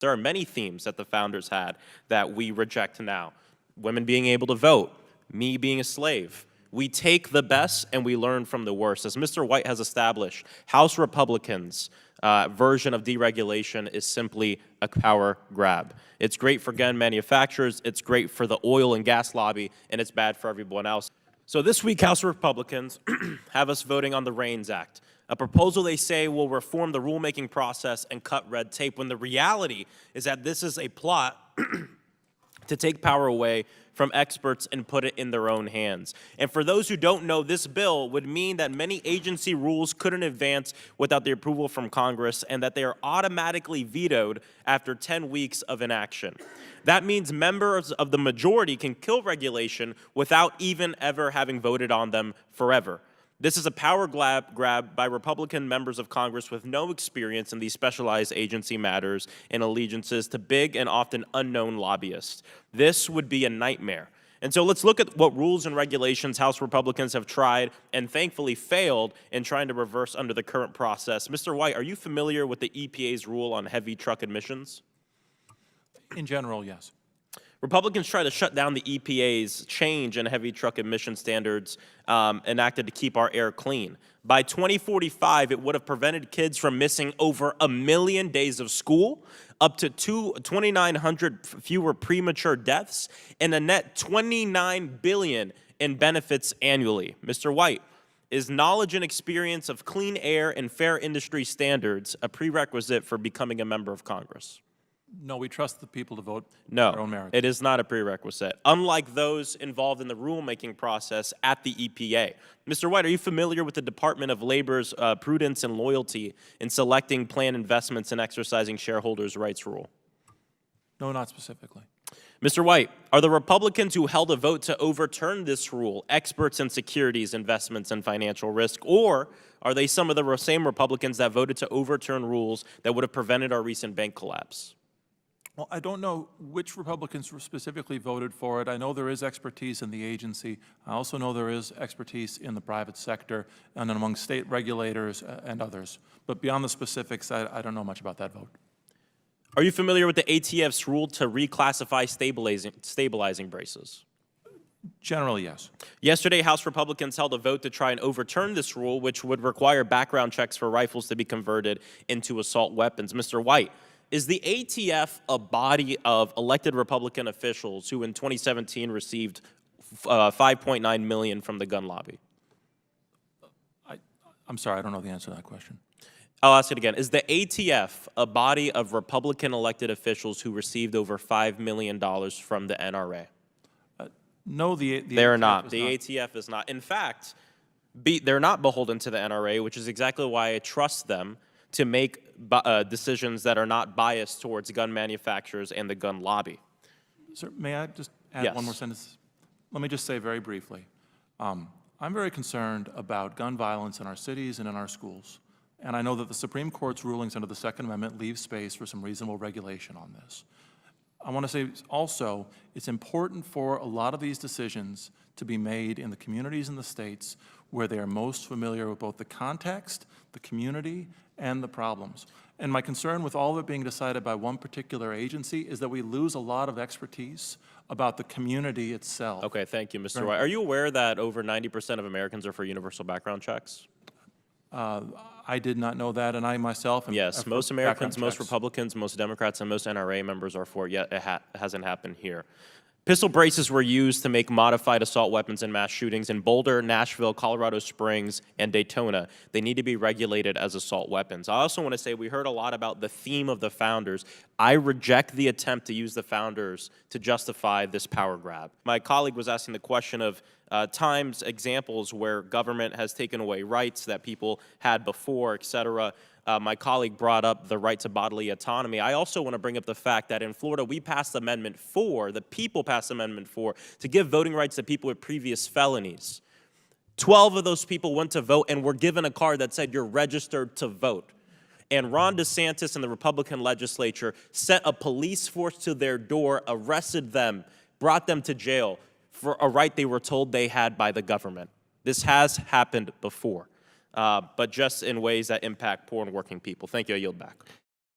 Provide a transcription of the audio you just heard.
There are many themes that the founders had that we reject now. Women being able to vote, me being a slave. We take the best and we learn from the worst. As Mr. White has established, House Republicans' version of deregulation is simply a power grab. It's great for gun manufacturers, it's great for the oil and gas lobby, and it's bad for everyone else. So this week, House Republicans have us voting on the REINS Act, a proposal they say will reform the rulemaking process and cut red tape, when the reality is that this is a plot to take power away from experts and put it in their own hands. And for those who don't know, this bill would mean that many agency rules couldn't advance without the approval from Congress, and that they are automatically vetoed after 10 weeks of inaction. That means members of the majority can kill regulation without even ever having voted on them forever. This is a power grab by Republican members of Congress with no experience in these specialized agency matters and allegiances to big and often unknown lobbyists. This would be a nightmare. And so let's look at what rules and regulations House Republicans have tried and thankfully failed in trying to reverse under the current process. Mr. White, are you familiar with the EPA's rule on heavy truck emissions? In general, yes. Republicans try to shut down the EPA's change in heavy truck emission standards enacted to keep our air clean. By 2045, it would have prevented kids from missing over 1 million days of school, up to 2,900 fewer premature deaths, and a net $29 billion in benefits annually. Mr. White, is knowledge and experience of clean air and fair industry standards a prerequisite for becoming a member of Congress? No, we trust the people to vote No, their own merits. it is not a prerequisite, unlike those involved in the rulemaking process at the EPA. Mr. White, are you familiar with the Department of Labor's prudence and loyalty in selecting plan investments and exercising shareholders' rights rule? No, not specifically. Mr. White, are the Republicans who held a vote to overturn this rule experts in securities, investments, and financial risk, or are they some of the same Republicans that voted to overturn rules that would have prevented our recent bank collapse? Well, I don't know which Republicans specifically voted for it. I know there is expertise in the agency. I also know there is expertise in the private sector and among state regulators and others. But beyond the specifics, I don't know much about that vote. Are you familiar with the ATF's rule to reclassify stabilizing braces? Generally, yes. Yesterday, House Republicans held a vote to try and overturn this rule, which would require background checks for rifles to be converted into assault weapons. Mr. White, is the ATF a body of elected Republican officials who in 2017 received $5.9 million from the gun lobby? I'm sorry, I don't know the answer to that question. I'll ask it again. Is the ATF a body of Republican elected officials who received over $5 million from the NRA? No, the They're ATF not. The not. ATF is not. In fact, they're not beholden to the NRA, which is exactly why I trust them to make decisions that are not biased towards gun manufacturers and the gun lobby. Sir, may I just add one more sentence? Let me just say very briefly, I'm very concerned about gun violence in our cities and in our schools. And I know that the Supreme Court's rulings under the Second Amendment leave space for some reasonable regulation on this. I want to say also, it's important for a lot of these decisions to be made in the communities and the states where they are most familiar with both the context, the community, and the problems. And my concern with all of it being decided by one particular agency is that we lose a lot of expertise about the community itself. Okay, thank you, Mr. White. Are you aware that over 90% of Americans are for universal background checks? I did not know that, and I myself am Yes, most for Americans, background most checks. Republicans, most Democrats, and most NRA members are for it, yet it hasn't happened here. Pistol braces were used to make modified assault weapons in mass shootings in Boulder, Nashville, Colorado Springs, and Daytona. They need to be regulated as assault weapons. I also want to say we heard a lot about the theme of the founders. I reject the attempt to use the founders to justify this power grab. My colleague was asking the question of examples where government has taken away rights that people had before, et cetera. My colleague brought up the right to bodily autonomy. I also want to bring up the fact that in Florida, we passed Amendment 4, the people passed Amendment 4, to give voting rights to people with previous felonies. 12 of those people went to vote and were given a card that said you're registered to vote. And Ron DeSantis and the Republican legislature sent a police force to their door, arrested them, brought them to jail for a right they were told they had by the government. This has happened before. But just in ways that impact poor and working people. Thank you. I yield back.